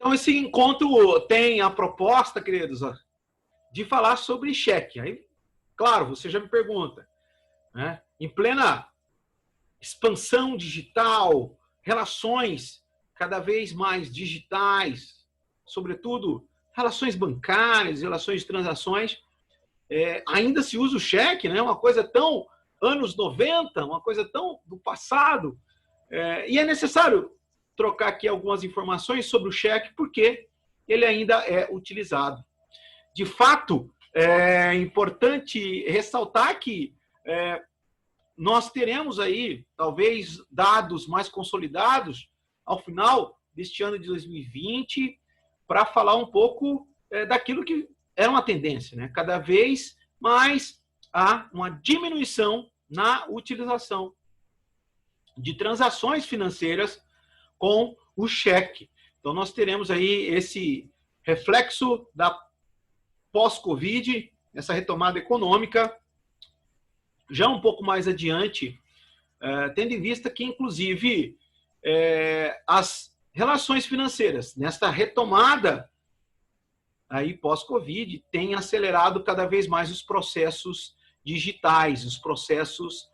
Então, esse encontro tem a proposta, queridos, de falar sobre cheque. Aí, claro, você já me pergunta, né? Em plena expansão digital, relações cada vez mais digitais, sobretudo relações bancárias, relações de transações, ainda se usa o cheque, né? Uma coisa tão anos 90, uma coisa tão do passado. E é necessário trocar aqui algumas informações sobre o cheque, porque ele ainda é utilizado. De fato, é importante ressaltar que nós teremos aí, talvez, dados mais consolidados ao final deste ano de 2020 para falar um pouco daquilo que era uma tendência, né? Cada vez mais há uma diminuição na utilização de transações financeiras com o cheque. Então, nós teremos aí esse reflexo da pós-Covid, essa retomada econômica, já um pouco mais adiante, tendo em vista que, inclusive, as relações financeiras, nesta retomada aí pós-Covid, têm acelerado cada vez mais os processos digitais, os processos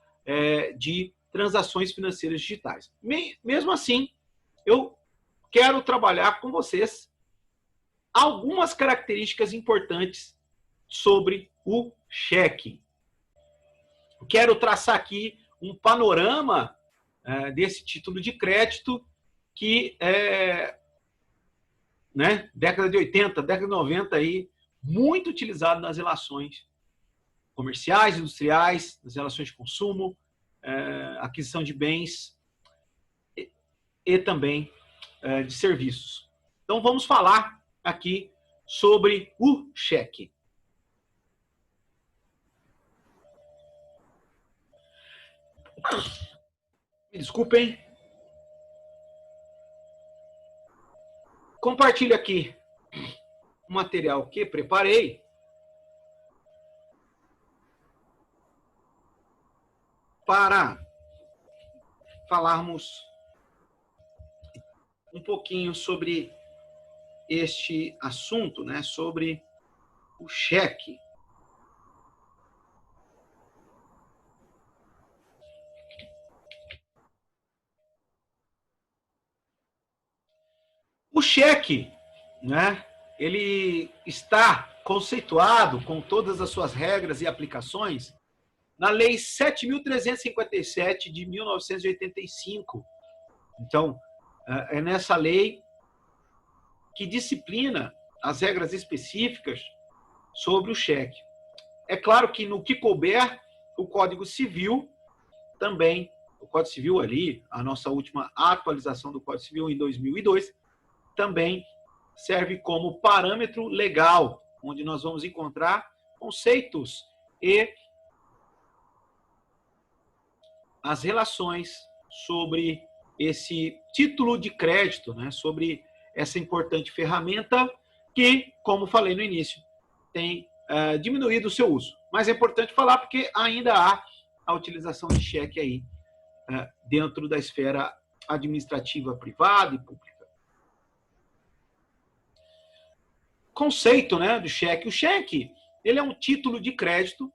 de transações financeiras digitais. Mesmo assim, eu quero trabalhar com vocês algumas características importantes sobre o cheque. Quero traçar aqui um panorama desse título de crédito que década de 80, década de 90, aí, muito utilizado nas relações comerciais, industriais, nas relações de consumo, aquisição de bens e também de serviços. Então, vamos falar aqui sobre o cheque. Me desculpem. Compartilho aqui o material que preparei para falarmos um pouquinho sobre este assunto, né, sobre o cheque. O cheque, né, ele está conceituado com todas as suas regras e aplicações na Lei 7.357 de 1985. Então, é nessa lei que disciplina as regras específicas sobre o cheque. É claro que no que couber, o Código Civil também, o Código Civil ali, a nossa última atualização do Código Civil em 2002, também serve como parâmetro legal, onde nós vamos encontrar conceitos e as relações sobre esse título de crédito, né, sobre essa importante ferramenta que, como falei no início, tem diminuído o seu uso. Mas é importante falar porque ainda há a utilização de cheque aí dentro da esfera administrativa privada e pública. Conceito, né, do cheque. O cheque, ele é um título de crédito,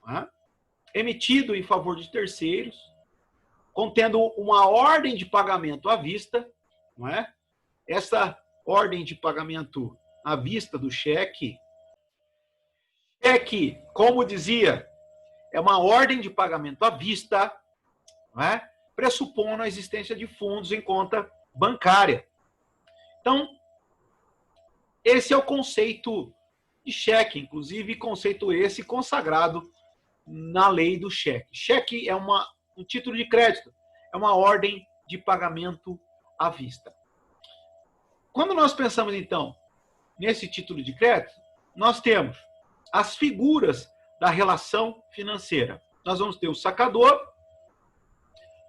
né, emitido em favor de terceiros, contendo uma ordem de pagamento à vista, não é? Essa ordem de pagamento à vista do cheque, como dizia, é uma ordem de pagamento à vista, não é? Pressupondo a existência de fundos em conta bancária. Então, esse é o conceito de cheque, inclusive conceito esse consagrado na lei do cheque. Cheque é um título de crédito, é uma ordem de pagamento à vista. Quando nós pensamos, então, nesse título de crédito, nós temos as figuras da relação financeira. Nós vamos ter o sacador,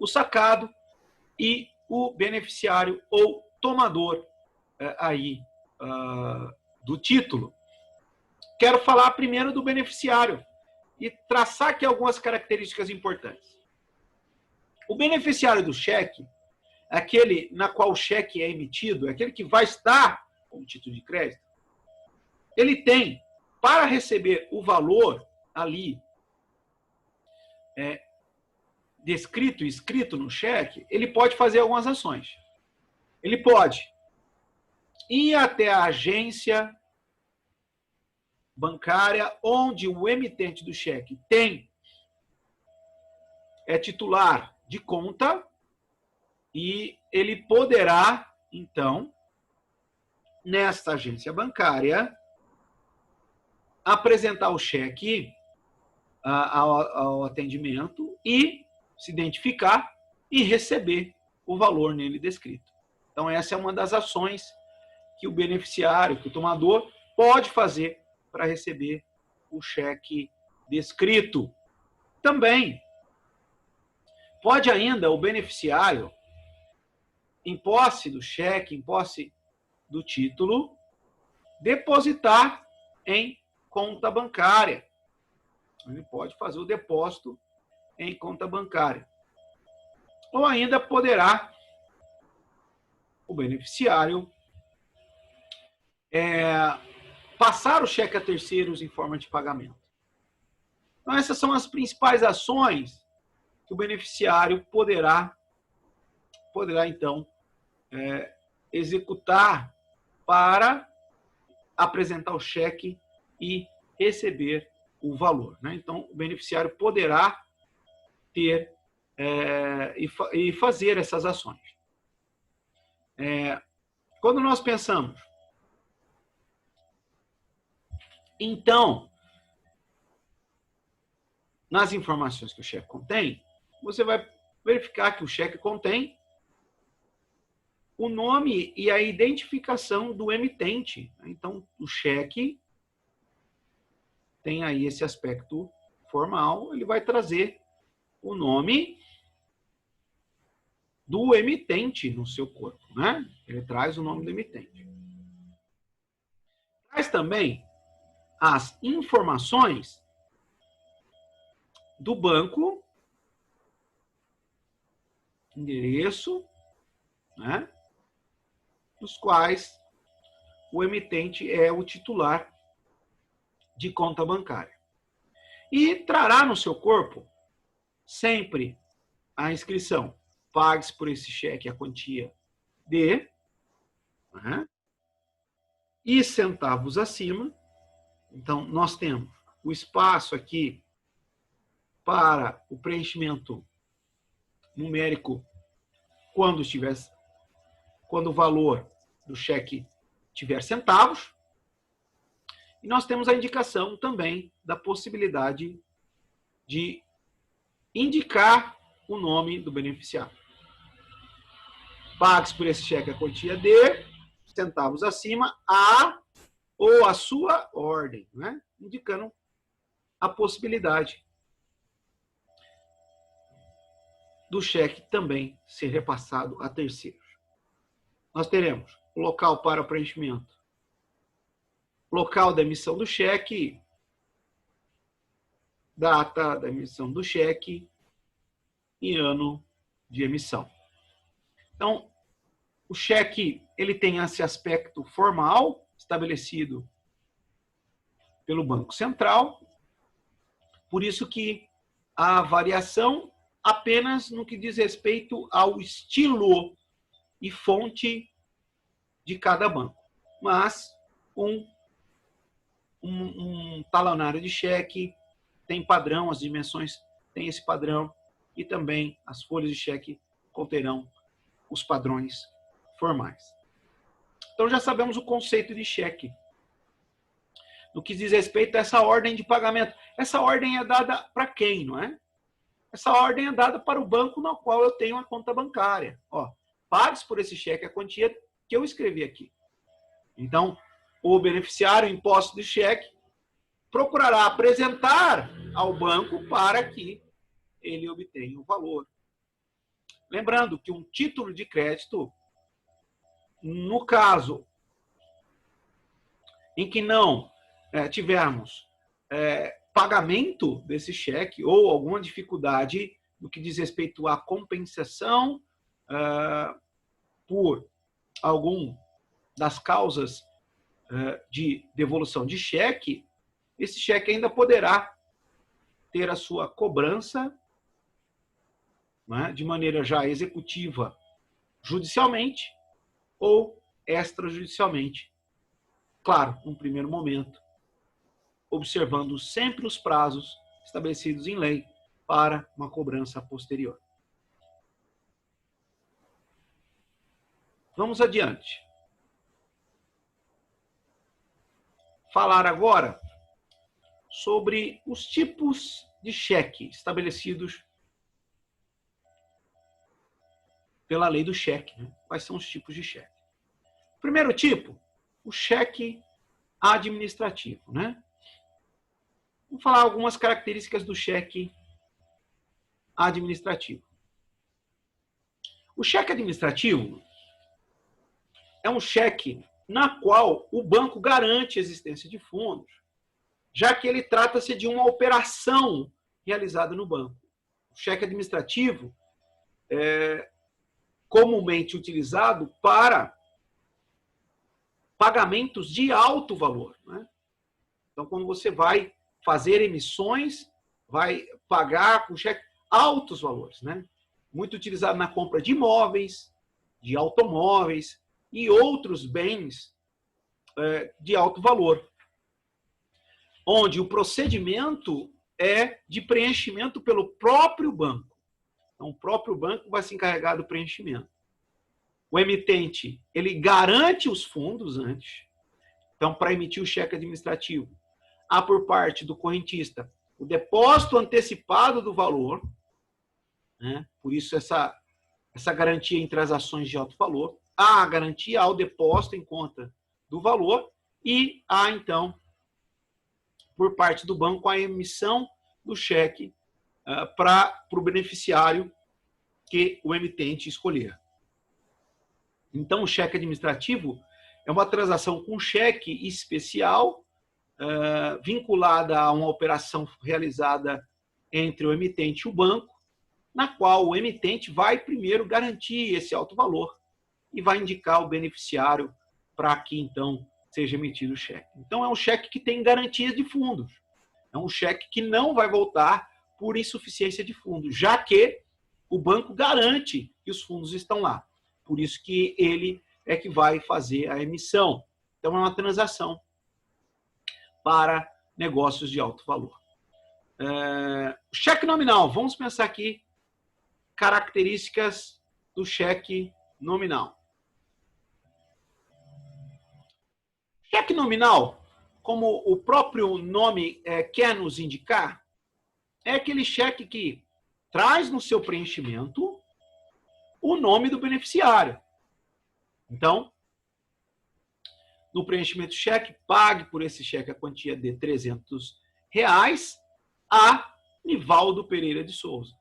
o sacado e o beneficiário ou tomador do título. Quero falar primeiro do beneficiário e traçar aqui algumas características importantes. O beneficiário do cheque aquele na qual o cheque é emitido, aquele que vai estar como título de crédito, ele tem, para receber o valor ali descrito e escrito no cheque, ele pode fazer algumas ações. Ele pode ir até a agência bancária onde o emitente do cheque é titular de conta e ele poderá, então, nesta agência bancária, apresentar o cheque ao atendimento e se identificar e receber o valor nele descrito. Então, essa é uma das ações que o beneficiário, que o tomador, pode fazer para receber o cheque descrito. Também, pode ainda o beneficiário, em posse do cheque, em posse do título, depositar em conta bancária. Ele pode fazer o depósito em conta bancária. Ou ainda poderá o beneficiário passar o cheque a terceiros em forma de pagamento. Então, essas são as principais ações que o beneficiário poderá então, executar para apresentar o cheque e receber o valor. Né? Então, o beneficiário poderá ter e fazer essas ações. Quando nós pensamos, então, nas informações que o cheque contém, você vai verificar que o cheque contém o nome e a identificação do emitente. Então, o cheque tem aí esse aspecto formal, ele vai trazer o nome do emitente no seu corpo, né? Ele traz o nome do emitente. Traz também as informações do banco, endereço, né? Dos quais o emitente é o titular de conta bancária. E trará no seu corpo sempre a inscrição: pague-se por esse cheque a quantia de, né? E centavos acima. Então, nós temos o espaço aqui para o preenchimento numérico quando o valor do cheque tiver centavos. E nós temos a indicação também da possibilidade de indicar o nome do beneficiário. Pague-se por esse cheque a quantia de centavos acima, ou a sua ordem, né? Indicando a possibilidade do cheque também ser repassado a terceiros. Nós teremos o local para o preenchimento, local da emissão do cheque, data da emissão do cheque e ano de emissão. Então, o cheque ele tem esse aspecto formal estabelecido pelo Banco Central, por isso que a variação apenas no que diz respeito ao estilo e fonte de cada banco. Mas um talonário de cheque tem padrão, as dimensões têm esse padrão e também as folhas de cheque conterão os padrões formais. Então já sabemos o conceito de cheque. No que diz respeito a essa ordem de pagamento. Essa ordem é dada para quem, não é? Essa ordem é dada para o banco no qual eu tenho a conta bancária. Pague-se por esse cheque a quantia que eu escrevi aqui. Então, o beneficiário em posse do cheque procurará apresentar ao banco para que ele obtenha o valor. Lembrando que um título de crédito, no caso em que não tivermos pagamento desse cheque ou alguma dificuldade no que diz respeito à compensação por algum das causas de devolução de cheque, esse cheque ainda poderá ter a sua cobrança, né, de maneira já executiva judicialmente ou extrajudicialmente. Claro, num primeiro momento, observando sempre os prazos estabelecidos em lei para uma cobrança posterior. Vamos adiante. Falar agora sobre os tipos de cheque estabelecidos pela lei do cheque, né? Quais são os tipos de cheque? Primeiro tipo, o cheque administrativo, né? Vamos falar algumas características do cheque administrativo. O cheque administrativo é um cheque na qual o banco garante a existência de fundos, já que ele trata-se de uma operação realizada no banco. O cheque administrativo é comumente utilizado para pagamentos de alto valor, né? Então, quando você vai fazer emissões, vai pagar com cheque altos valores, né? Muito utilizado na compra de imóveis, de automóveis e outros bens de alto valor, onde o procedimento é de preenchimento pelo próprio banco. Então, o próprio banco vai se encarregar do preenchimento. O emitente, ele garante os fundos antes. Então, para emitir o cheque administrativo, há por parte do correntista o depósito antecipado do valor, né? Por isso essa garantia em transações de alto valor. Há a garantia ao depósito em conta do valor e há, então, por parte do banco, a emissão do cheque para o beneficiário que o emitente escolher. Então, o cheque administrativo é uma transação com cheque especial vinculada a uma operação realizada entre o emitente e o banco, na qual o emitente vai primeiro garantir esse alto valor e vai indicar o beneficiário para que, então, seja emitido o cheque. Então, é um cheque que tem garantia de fundos. É um cheque que não vai voltar por insuficiência de fundos, já que o banco garante que os fundos estão lá. Por isso que ele é que vai fazer a emissão. Então, é uma transação para negócios de alto valor. Cheque nominal. Vamos pensar aqui características do cheque nominal. Cheque nominal, como o próprio nome quer nos indicar, é aquele cheque que traz no seu preenchimento o nome do beneficiário. Então, no preenchimento do cheque, pague por esse cheque a quantia de R$300 a Nivaldo Pereira de Souza.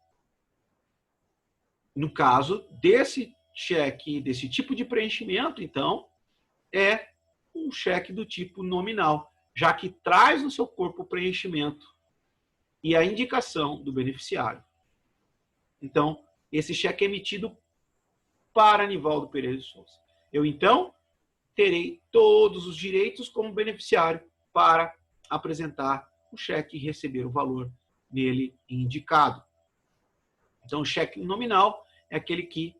No caso desse cheque, desse tipo de preenchimento, então, é um cheque do tipo nominal, já que traz no seu corpo o preenchimento e a indicação do beneficiário. Então, esse cheque é emitido para Nivaldo Pereira de Souza. Eu, então, terei todos os direitos como beneficiário para apresentar o cheque e receber o valor nele indicado. Então, o cheque nominal é aquele que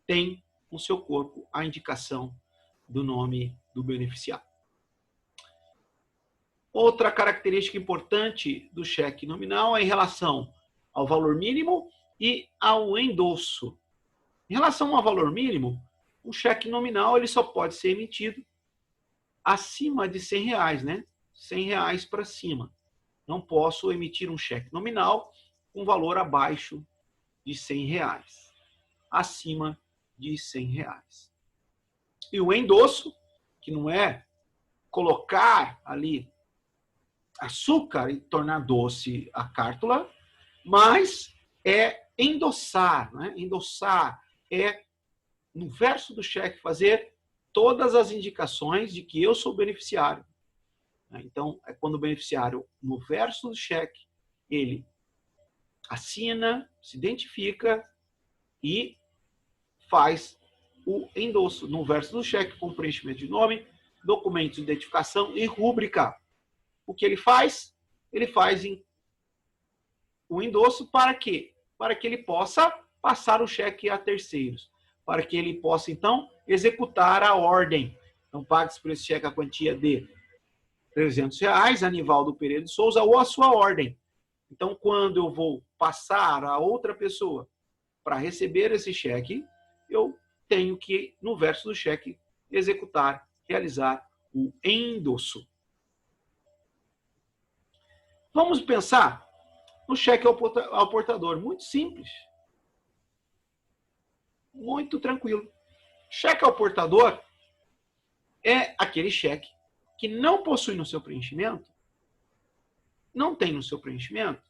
tem no seu corpo a indicação do nome do beneficiário. Outra característica importante do cheque nominal é em relação ao valor mínimo e ao endosso. Em relação ao valor mínimo, o cheque nominal ele só pode ser emitido acima de R$100, né? R$100 para cima. Não posso emitir um cheque nominal com valor abaixo de R$100, acima de R$100. E o endosso, que não é colocar ali açúcar e tornar doce a cártula, mas é endossar, né? Endossar é, no verso do cheque, fazer todas as indicações de que eu sou beneficiário. Então, é quando o beneficiário, no verso do cheque, ele assina, se identifica e faz o endosso. No verso do cheque, com preenchimento de nome, documento de identificação e rúbrica. O que ele faz? Ele faz o endosso para quê? Para que ele possa passar o cheque a terceiros. Para que ele possa, então, executar a ordem. Então, pague-se por esse cheque a quantia de R$300, Anivaldo Pereira de Souza, ou a sua ordem. Então, quando eu vou passar a outra pessoa para receber esse cheque, eu tenho que, no verso do cheque, executar, realizar o endosso. Vamos pensar no cheque ao portador. Muito simples. Muito tranquilo. Cheque ao portador é aquele cheque que não possui no seu preenchimento, não tem no seu preenchimento,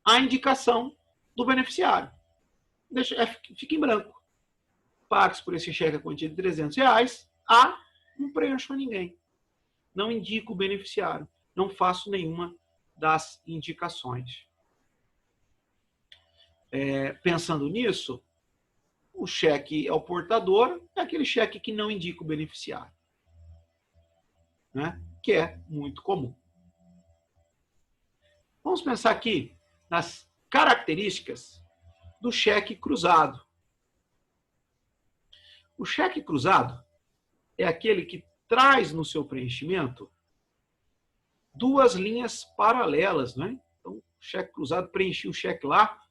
a indicação do beneficiário. Fica em branco. Pague-se por esse cheque a quantia de R$300, não preencho a ninguém. Não indico o beneficiário. Não faço nenhuma das indicações. Pensando nisso, o cheque ao portador é aquele cheque que não indica o beneficiário, né? Que é muito comum. Vamos pensar aqui nas características do cheque cruzado. O cheque cruzado é aquele que traz no seu preenchimento duas linhas paralelas, né? Então, o cheque cruzado, preenchi o cheque lá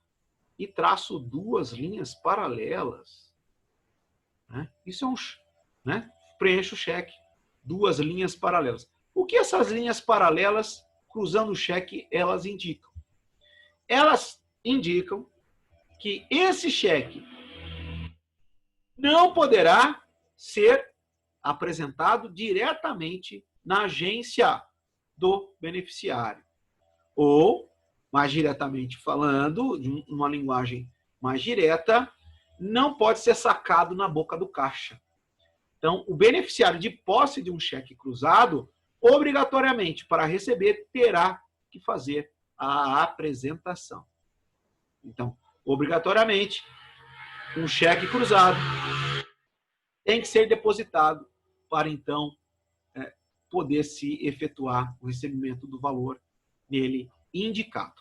e traço duas linhas paralelas, né? Isso é né? Preencho o cheque, duas linhas paralelas. O que essas linhas paralelas, cruzando o cheque, elas indicam? Elas indicam que esse cheque não poderá ser apresentado diretamente na agência do beneficiário. Ou, mais diretamente falando, de uma linguagem mais direta, não pode ser sacado na boca do caixa. Então, o beneficiário de posse de um cheque cruzado, obrigatoriamente, para receber, terá que fazer a apresentação. Então, obrigatoriamente, um cheque cruzado tem que ser depositado para, então, poder se efetuar o recebimento do valor nele indicado.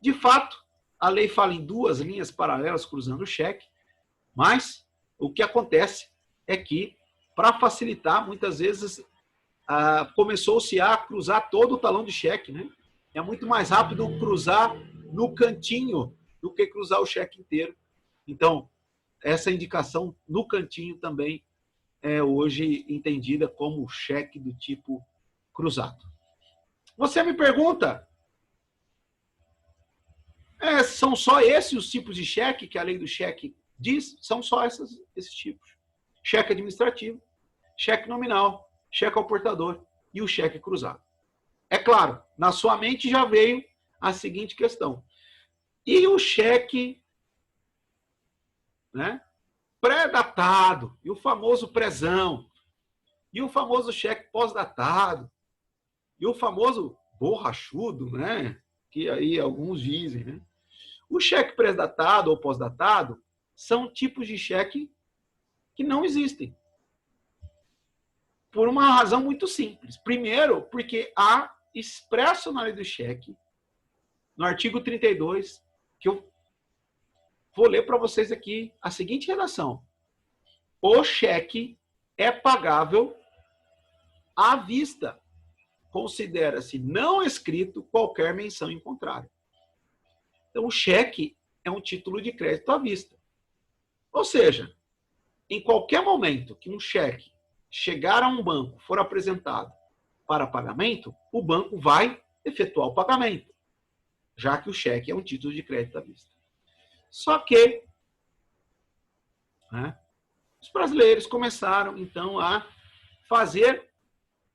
De fato, a lei fala em duas linhas paralelas cruzando o cheque, mas o que acontece é que, para facilitar, muitas vezes começou-se a cruzar todo o talão de cheque, né? É muito mais rápido cruzar no cantinho do que cruzar o cheque inteiro. Então, essa indicação no cantinho também é hoje entendida como cheque do tipo cruzado. Você me pergunta, são só esses os tipos de cheque que a lei do cheque diz? São só esses tipos. Cheque administrativo, cheque nominal, cheque ao portador e o cheque cruzado. É claro, na sua mente já veio a seguinte questão. E o cheque, né, pré-datado, e o famoso prezão, e o famoso cheque pós-datado, e o famoso borrachudo, né, que aí alguns dizem, né? O cheque pré-datado ou pós-datado são tipos de cheque que não existem. Por uma razão muito simples. Primeiro, porque há expresso na lei do cheque, no artigo 32, que eu vou ler para vocês aqui a seguinte redação. O cheque é pagável à vista. Considera-se não escrito qualquer menção em contrário. Então, o cheque é um título de crédito à vista. Ou seja, em qualquer momento que um cheque chegar a um banco, for apresentado para pagamento, o banco vai efetuar o pagamento, já que o cheque é um título de crédito à vista. Só que, né, os brasileiros começaram, então, a fazer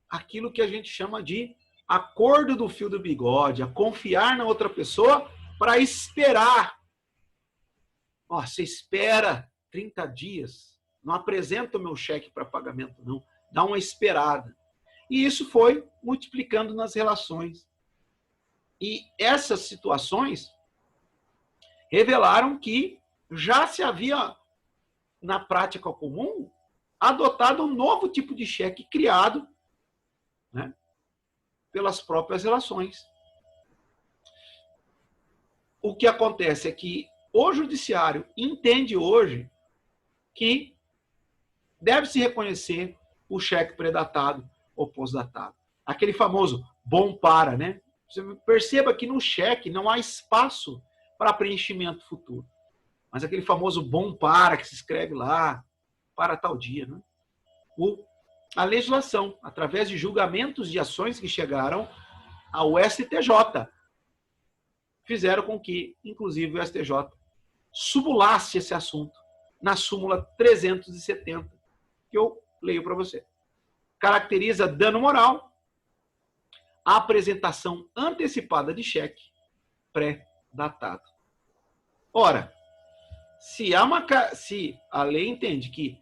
aquilo que a gente chama de acordo do fio do bigode, a confiar na outra pessoa para esperar. Você espera 30 dias, não apresenta o meu cheque para pagamento, não. Dá uma esperada. E isso foi multiplicando nas relações. E essas situações revelaram que já se havia na prática comum, adotado um novo tipo de cheque criado, né, pelas próprias relações. O que acontece é que o judiciário entende hoje que deve-se reconhecer o cheque predatado ou pós-datado. Aquele famoso bom para, né? Você perceba que no cheque não há espaço para preenchimento futuro. Mas aquele famoso bom para que se escreve lá, para tal dia, né? A legislação, através de julgamentos de ações que chegaram ao STJ, fizeram com que, inclusive, o STJ subulasse esse assunto na súmula 370, que eu leio para você. Caracteriza dano moral a apresentação antecipada de cheque pré-datado. Ora, se a lei entende que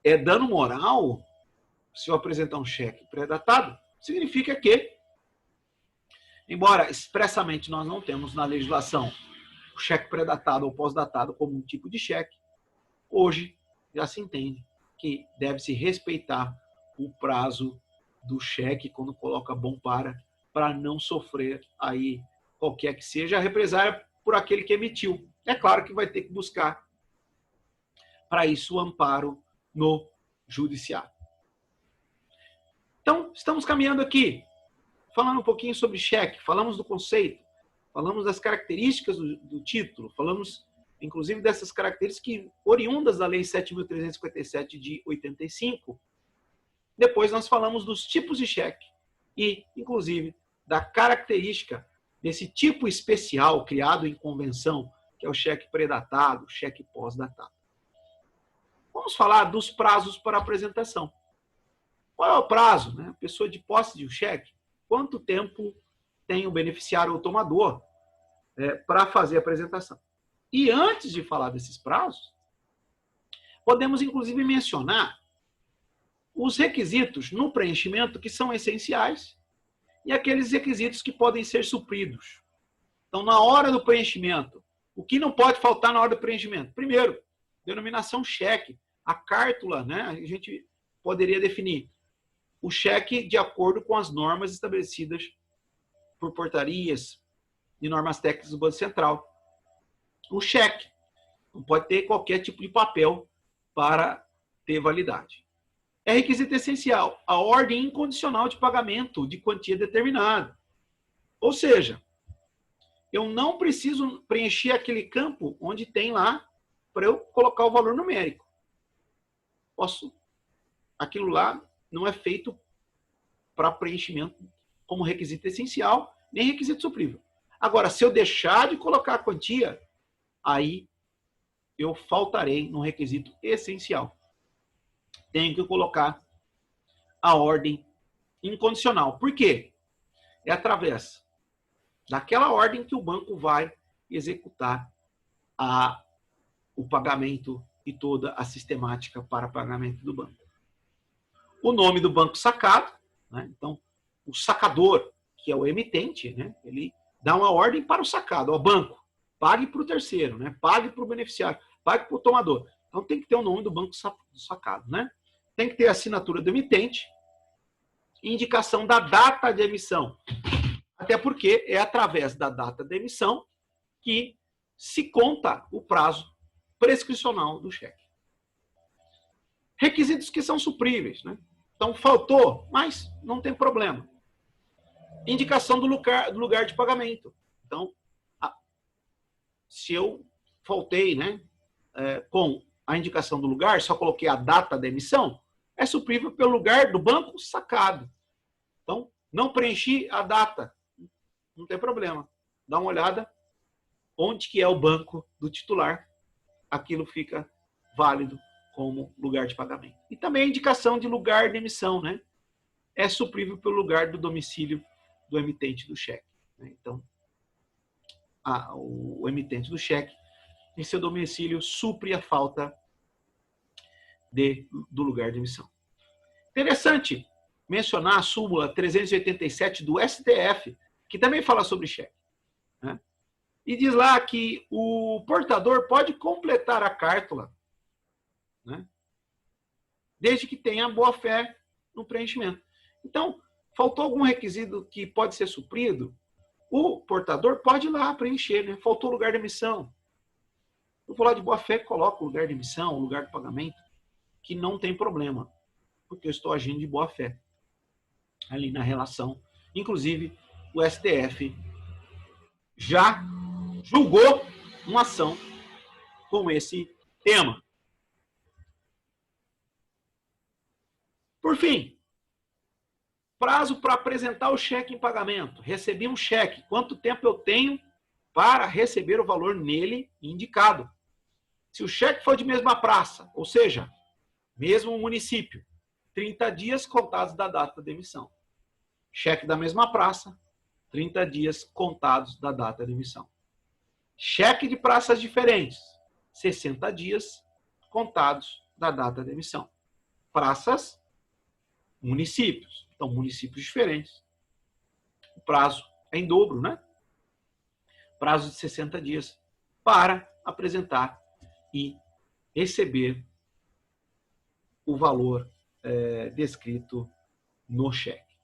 é dano moral se eu apresentar um cheque pré-datado, significa que, embora expressamente nós não temos na legislação o cheque pré-datado ou pós-datado como um tipo de cheque, hoje já se entende que deve-se respeitar o prazo do cheque quando coloca bom para não sofrer aí qualquer que seja a represália por aquele que emitiu. É claro que vai ter que buscar para isso o amparo no judiciário. Então, estamos caminhando aqui, falando um pouquinho sobre cheque, falamos do conceito, falamos das características do título, falamos, inclusive, dessas características oriundas da Lei 7.357 de 85. Depois nós falamos dos tipos de cheque e, inclusive, da característica desse tipo especial criado em convenção, que é o cheque pré-datado, o cheque pós-datado. Vamos falar dos prazos para apresentação. Qual é o prazo, né? A pessoa de posse de um cheque, quanto tempo tem o beneficiário ou tomador para fazer a apresentação? E antes de falar desses prazos, podemos inclusive mencionar os requisitos no preenchimento que são essenciais e aqueles requisitos que podem ser supridos. Então, na hora do preenchimento, o que não pode faltar na hora do preenchimento? Primeiro, denominação cheque. A cártula, né, a gente poderia definir o cheque de acordo com as normas estabelecidas por portarias e normas técnicas do Banco Central. O cheque não pode ter qualquer tipo de papel para ter validade. É requisito essencial a ordem incondicional de pagamento de quantia determinada. Ou seja, eu não preciso preencher aquele campo onde tem lá para eu colocar o valor numérico. Aquilo lá não é feito para preenchimento como requisito essencial, nem requisito suprível. Agora, se eu deixar de colocar a quantia, aí eu faltarei no requisito essencial. Tenho que colocar a ordem incondicional. Por quê? É através daquela ordem que o banco vai executar o pagamento e toda a sistemática para pagamento do banco. O nome do banco sacado, né? Então, o sacador, que é o emitente, né? Ele dá uma ordem para o sacado, ao banco, pague para o terceiro, né? Pague para o beneficiário, pague para o tomador. Então, tem que ter o nome do banco sacado, né? Tem que ter a assinatura do emitente, indicação da data de emissão. Até porque é através da data de emissão que se conta o prazo prescricional do cheque. Requisitos que são supríveis, né? Então, faltou, mas não tem problema. Indicação do lugar de pagamento. Então, se eu faltei, né, com a indicação do lugar, só coloquei a data da emissão, é suprível pelo lugar do banco sacado. Então, não preenchi a data, não tem problema. Dá uma olhada onde que é o banco do titular, aquilo fica válido como lugar de pagamento. E também a indicação de lugar de emissão, né? É suprível pelo lugar do domicílio do emitente do cheque, né? Então, o emitente do cheque, em seu domicílio, supre a falta do lugar de emissão. Interessante mencionar a súmula 387 do STF, que também fala sobre cheque, né? E diz lá que o portador pode completar a cártula né? Desde que tenha boa-fé no preenchimento. Então, faltou algum requisito que pode ser suprido, o portador pode ir lá preencher, né? Faltou lugar de emissão. Eu vou lá de boa-fé, coloco o lugar de emissão, o lugar de pagamento, que não tem problema, porque eu estou agindo de boa-fé ali na relação. Inclusive, o STF já julgou uma ação com esse tema. Por fim, prazo para apresentar o cheque em pagamento. Recebi um cheque. Quanto tempo eu tenho para receber o valor nele indicado? Se o cheque for de mesma praça, ou seja, mesmo município, 30 dias contados da data de emissão. Cheque da mesma praça, 30 dias contados da data de emissão. Cheque de praças diferentes, 60 dias contados da data de emissão. Praças, municípios. Então, municípios diferentes. O prazo é em dobro, né? Prazo de 60 dias para apresentar e receber o valor descrito no cheque.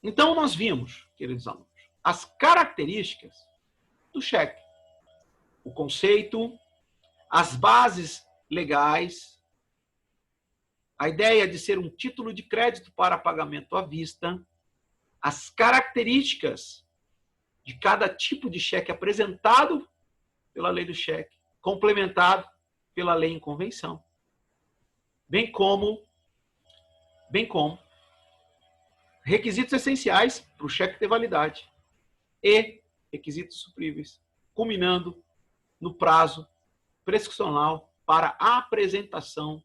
Então, nós vimos, queridos alunos, as características do cheque. O conceito, as bases legais, a ideia de ser um título de crédito para pagamento à vista, as características de cada tipo de cheque apresentado pela lei do cheque, complementado pela lei em convenção, bem como requisitos essenciais para o cheque ter validade e requisitos supríveis, culminando no prazo prescricional para a apresentação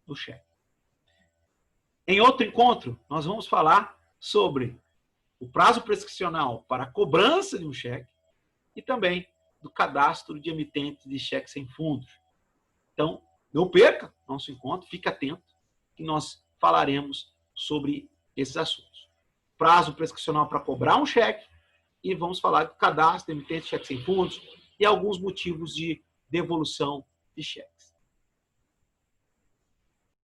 do cheque. Em outro encontro, nós vamos falar sobre o prazo prescricional para a cobrança de um cheque e também do cadastro de emitentes de cheques sem fundos. Então, não perca nosso encontro, fique atento, que nós falaremos sobre esses assuntos. Prazo prescricional para cobrar um cheque e vamos falar do cadastro de emitentes de cheques sem fundos e alguns motivos de devolução de cheque.